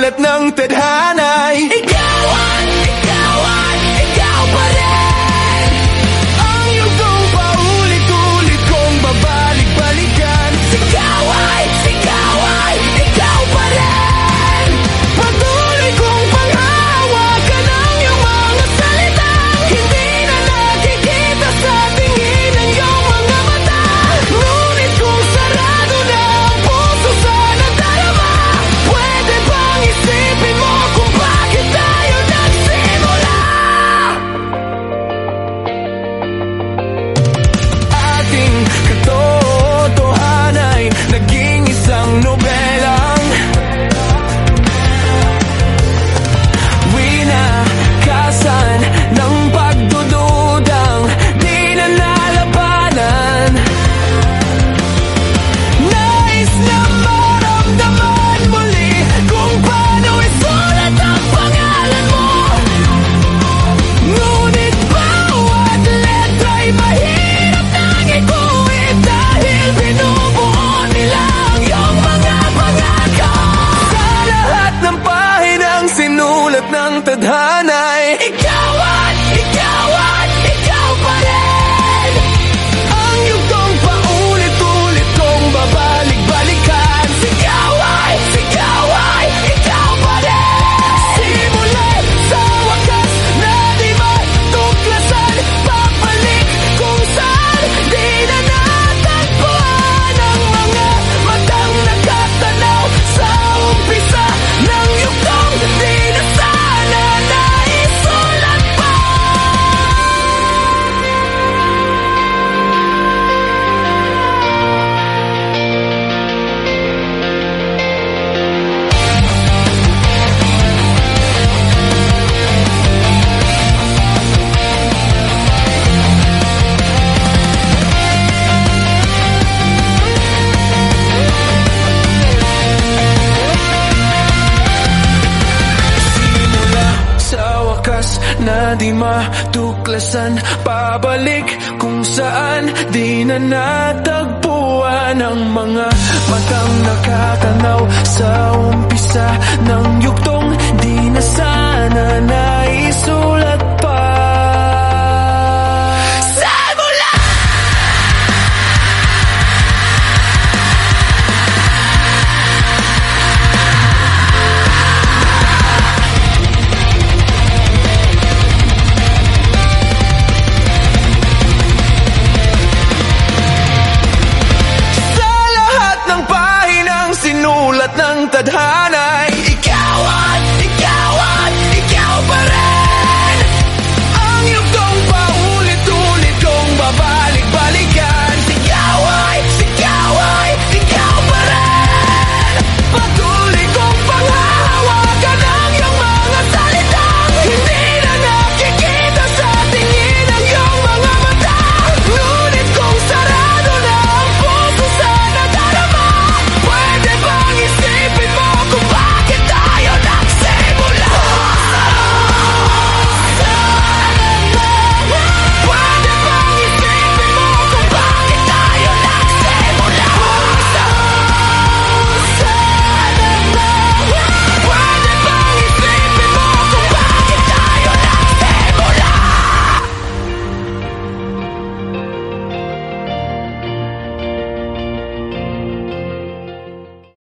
sinulat ng tadhana'y ikaw pa rin. Ang yugtong paulit-ulit kong babalik-balikan. Ikaw ay ikaw pa rin. Patuloy kong panghahawakan ang iyong mga salitang hindi na nakikita sa tingin ng iyong mga mata. Ngunit kung sarado na ang puso sa nadarama, pwede bang isipin mo kung bakit tayo nagsimula? Ating katotohanan ay naging isang nobelang winakasan ng pagdududang di na nalabanan. Nais na maramdaman muli kung paano isulat ang pangalan mo. Ngunit bawat letra'y mahirap nang ikuwit dahil binubuo nila ang iyong mga pangako. Sa lahat ng pahinang sinulat ng tadhana'y ikaw pa rin. Ang yugtong paulit-ulit kong babalik-balikan. Ikaw ay ikaw pa rin. Simulat sa wakas na di matuklasan, papalik kung saan di na natagpuan ang mga matang nakatanaw sa umpisa ng yugtong di na sana naisulat pa. Simula sa wakas na di matuklasan, pabalik kung saan di na natagpuan ang mga matang nakatanaw sa umpisa ng yugto